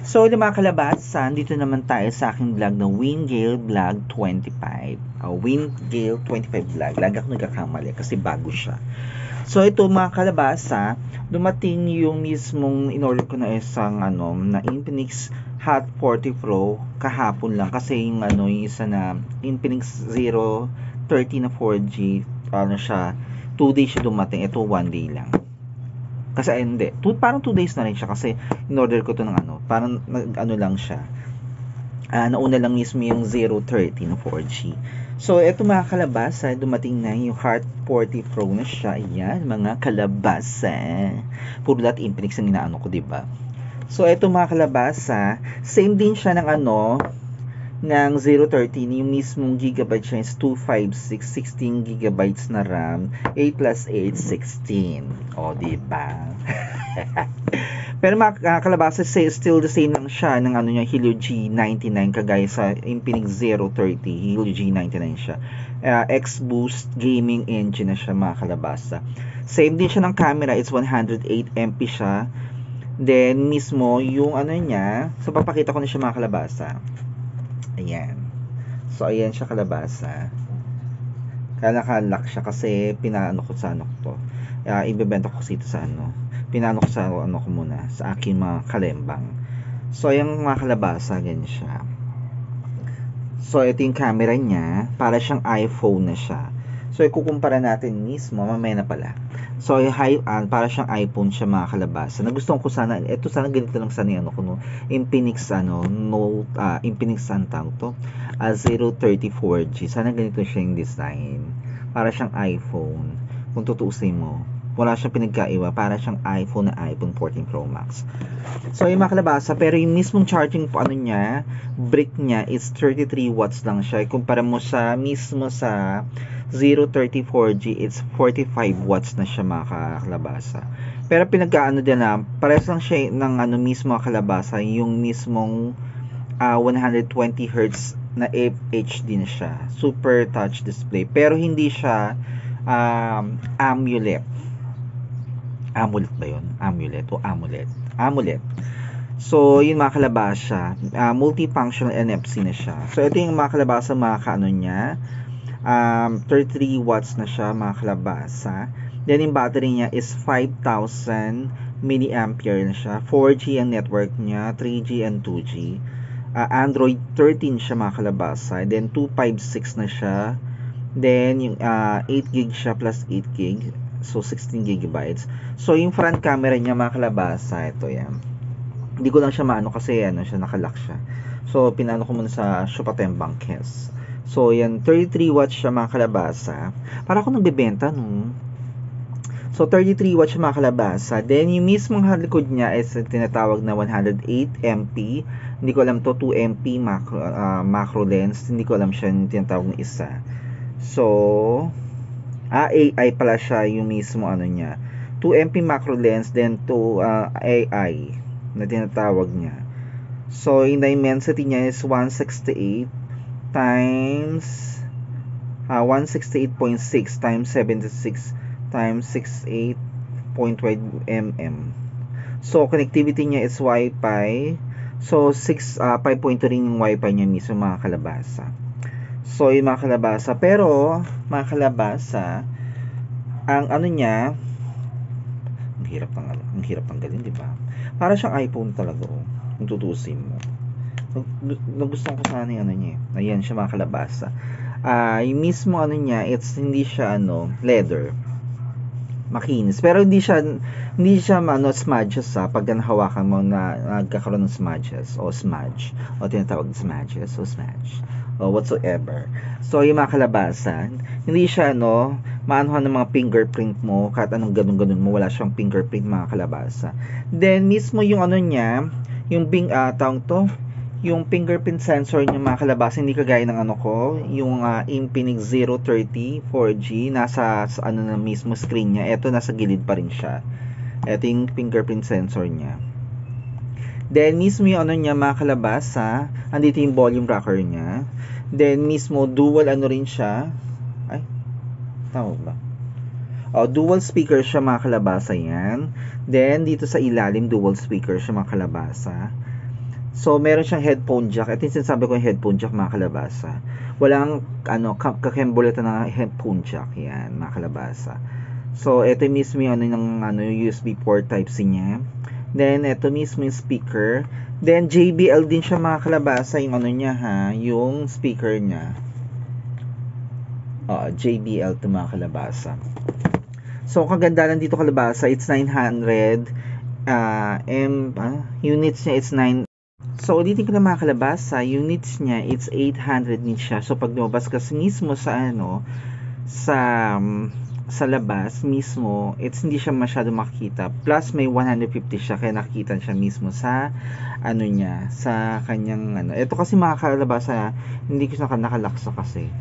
So, mga kalabasan, dito naman tayo sa aking vlog na Wingale Vlog 25. Wingale 25 Vlog. Lagi ako nagkakamali kasi bago siya. So, ito mga kalabasa, dumating yung mismong in-order ko na isang na Infinix Hot 40 Pro kahapon lang kasi yung yung isa na Infinix 030 na 4G, siya, 2 days siya dumating. Ito 1 day lang. Kasi hindi, parang 2 days na rin siya kasi in-order ko to ng parang lang siya. Nauna lang mismo yung 030 na 4G. So, eto mga kalabasa, dumating na yung Heart 40 Pro na siya. Ayan, mga kalabasa. Puro lahat Infinix ang inaano ko, diba? So, eto mga kalabasa, same din siya ng ng 030, yung mismong gigabyte siya is 256, 16 gigabytes na RAM, 8 plus 8, 16. O, diba? Pero mga kalabasa, still the same lang siya ng niya, Helio G99, kagaya sa Infinix 030, Helio G99 siya. X-Boost gaming engine na siya mga kalabasa. Same din siya ng camera, it's 108 MP siya. Then, mismo, yung niya, so papakita ko na siya mga kalabasa. Ayan. So, ayan siya kalabasa. Kaya naka-lock siya kasi pinaano ko sa to. Ibebenta ko dito sa Pinaano ko sa ko muna sa aking mga kalembang. So, ayan mga kalabasa, ganyan siya. So, ito yung camera niya. Para siyang iPhone na siya. So, ikukumpara natin mismo. Mamaya na pala. So, para siyang iPhone siya mga kalabasa. Nagustuhan ko sana, ito sana ganito lang sana yung Infinix Note, Infinix to 034G. Sana ganito siya yung design. Para siyang iPhone. Kung tutuusin mo, wala siyang pinagkaiba. Para siyang iPhone na iPhone 14 Pro Max. So, yung mga kalabasa, pero yung mismong charging po niya, brick niya is 33 watts lang siya. Kumpara mo sa mismo sa 034G, it's 45 watts na siya mga kalabasa. Pero pinagkaano din na, parehas lang siya ng mismo kalabasa, yung mismong 120 Hz na FHD na siya. Super touch display. Pero hindi siya AMOLED. AMOLED ba yun? AMOLED o AMOLED? AMOLED. So, yun mga kalabasa, multifunctional NFC na siya. So, ito yung mga kalabasa, mga niya, 33 watts na siya mga kalabasa. Then, yung battery niya is 5,000 milliampere na siya. 4G ang network niya, 3G and 2G. Android 13 siya mga kalabasa. Then, 256 na siya. Then, yung 8 gig siya plus 8 gig. So, 16 gigabytes. So, yung front camera niya mga kalabasa, ito yan. Hindi ko lang siya maano kasi siya nakalock siya. So, pinano ko muna sa Shopatembang case. So, yan, 33 watts siya mga kalabasa. Para ako nagbebenta, no? So, 33 watts siya mga kalabasa. Then, yung mismong likod niya is tinatawag na 108 MP. Hindi ko alam to, 2 MP macro lens. Hindi ko alam siya yung tinatawag na isa. So, AI pala siya yung mismo niya. 2 MP macro lens, then 2 AI na tinatawag niya. So, yung dimensity niya is 168 times 168.6 times 76 times 68.5 mm. So, connectivity niya is Wi-Fi. So, 5.2 rin yung Wi-Fi niya mismo mga kalabasa. So, yung mga kalabasa. Pero, mga kalabasa, ang niya, ang hirap tanggalin, di ba? Para siyang iPhone talaga, kung tutusin mo. Nagustuhan ko sana yung niya. Ayan siya mga kalabasa. Yung mismo niya, hindi siya leather. Makinis. Pero hindi siya smudges pag hawakan mo na nagkakaroon ng smudges o smudge o tinatawag na smudges o smudge o whatsoever. So, yung mga kalabasa, hindi siya maanuhan ng mga fingerprint mo, kahit anong ganun mo, wala siyang fingerprint mga kalabasa. Then, mismo yung niya, yung yung fingerprint sensor niya mga kalabasa, hindi kagaya ng yung Infinix 030 4G, nasa na mismo screen niya. Ito, nasa gilid pa rin siya. Ito yung fingerprint sensor niya. Then, mismo yung niya mga kalabasa, andito yung volume rocker niya. Then, mismo, dual rin siya. Ay, tama ba? Dual speaker siya mga kalabasa yan. Then, dito sa ilalim, dual speaker siya mga kalabasa. So, meron siyang headphone jack. Ito yung sinasabi ko yung headphone jack, mga kalabasa. Walang, kakembuleta ng headphone jack. Yan, mga kalabasa. So, ito mismo yung, yung USB port Type-C niya. Then, ito mismo yung speaker. Then, JBL din siya, mga kalabasa. Yung niya, yung speaker niya. JBL to, mga kalabasa. So, kaganda lang dito, kalabasa. It's 900 units niya, it's 9. So, ulitin ko na, mga kalabasa, units niya, it's 800 nits siya. So, pag lumabas kasi mismo sa sa labas mismo, hindi siya masyado makikita. Plus, may 150 siya, kaya nakikita siya mismo sa niya, sa kanyang Ito kasi, mga kalabasa, hindi ko nakalaksa kasi.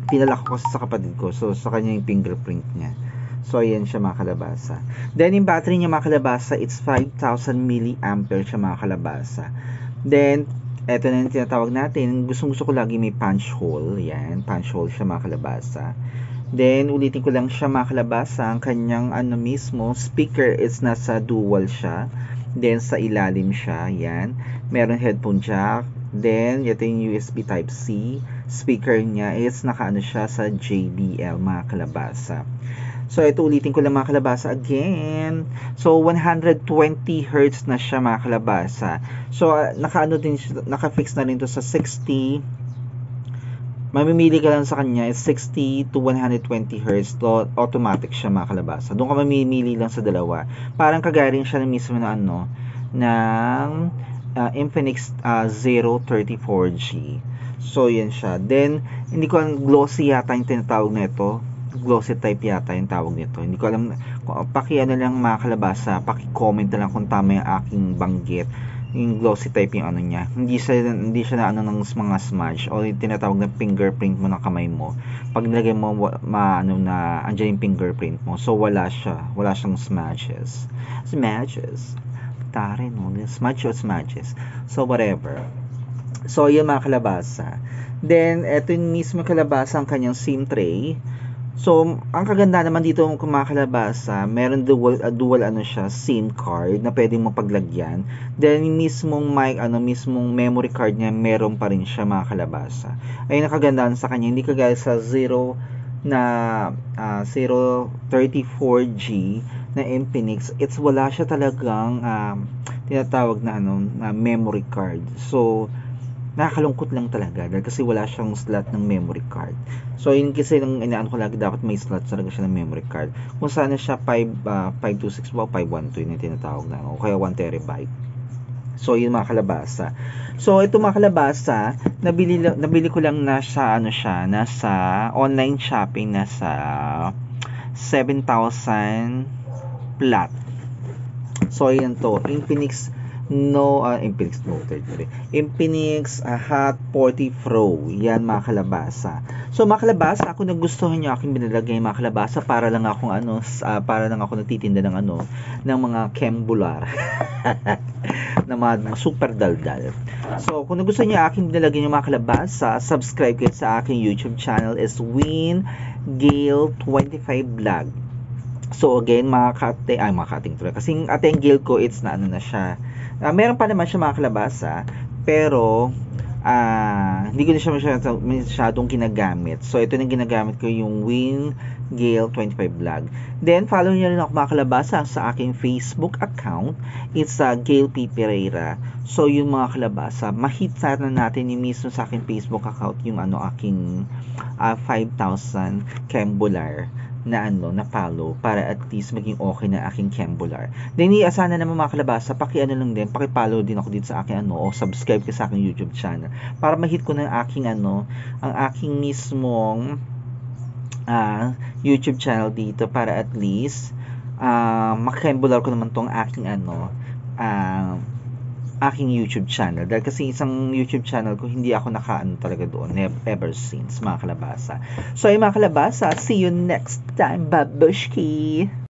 Pinalak ko kasi sa kapatid ko. So, sa kanya yung fingerprint niya. So, ayan siya, mga kalabasa. Then, yung battery niya, mga kalabasa, it's 5,000 milliampere siya, mga kalabasa. Then, eto na yung tinatawag natin. Gusto ko lagi may punch hole. Yan, punch hole siya, mga kalabasa. Then, ulitin ko lang siya, mga kalabasa. Ang kanyang, mismo, speaker is nasa dual siya. Then, sa ilalim siya. Yan. Meron headphone jack. Then, ito yung USB Type-C. Speaker niya is nakaano siya sa JBL, mga kalabasa. So, ito ulitin ko lang, mga kalabasa, again. So, 120 Hz na siya, mga kalabasa. So, naka-fix na rin to sa 60. Mamimili ka lang sa kanya is 60 to 120 Hz. Automatic siya, mga kalabasa. Doon ka mamimili lang sa dalawa. Parang kagaring siya mismo na ng Infinix 034G. So, yan siya. Then, hindi ko ang glossy yata yung tinatawag na ito. Glossy type yata yung tawag nito. Hindi ko alam. Lang, mga kalabasa. Paki-comment na lang kung tama yung aking banggit. Yung glossy type yung niya. Hindi siya na ng mga smudge. O yung tinatawag na fingerprint mo ng kamay mo. Pag nilagay mo, andyan yung fingerprint mo. So, wala siya. Wala siyang smudges. Smudges. Tare, no? Smudge o smudges. So, whatever. So, yun, mga kalabasa. Then, eto yung mismo kalabasa ang kanyang SIM tray. So, ang kaganda naman dito, mga kalabasa, meron dual siya, SIM card na pwedeng mapaglagyan. Then, yung mismong mismong memory card niya, meron pa rin siya, mga kalabasa. Ay, nakagandaan sa kanya, hindi kagaya sa 034G na Infinix. Wala siya talagang tinatawag na memory card. So, nakakalungkot lang talaga dahil kasi wala siyang slot ng memory card. So, yun kasi nang inaan ko lagi, dapat may slot talaga siya ng memory card. Kung sana siya 526 o 512 yung tinatawag na, o kaya 1 terabyte. So, yun, mga kalabasa. So, ito, mga kalabasa, nabili ko lang na sa nasa online shopping, nasa 7,000 flat. So, yun to, Infinix Hot 40 Pro. Yan, mga kalabasa. So, mga kalabasa, ako nagustuhan niyo aking binilagay, mga kalabasa, para lang ako nagtitinda ng mga kembular. ng mga super daldal. So, kung nagustuhan niyo aking binilagay ng mga kalabasa, subscribe kayo sa aking YouTube channel is Win Gale 25 Vlog. So, again, mga kating tuloy. Kasi Ate Gale ko, it's na siya. Meron pa naman siya, mga kalabasa, pero hindi ko na siya masyadong ginagamit. So, ito na ginagamit ko, yung Win Gale 25 Vlog. Then, follow niyo rin ako, mga kalabasa, sa aking Facebook account. It's Gale P. Pereira. So, yung mga kalabasa, mahit sana natin yung mismo sa aking Facebook account, yung aking 5,000 Kembular na follow, para at least maging okay na aking Kembular. Then, sana naman, mga kalabasa, paki-follow din ako dito sa aking o subscribe ka sa aking YouTube channel para mahit ko na ang aking mismong YouTube channel dito, para at least makembular ko naman tong aking aking YouTube channel. Dahil kasi isang YouTube channel ko, hindi ako talaga doon ever since, mga kalabasa. So, mga kalabasa, see you next time, babushki!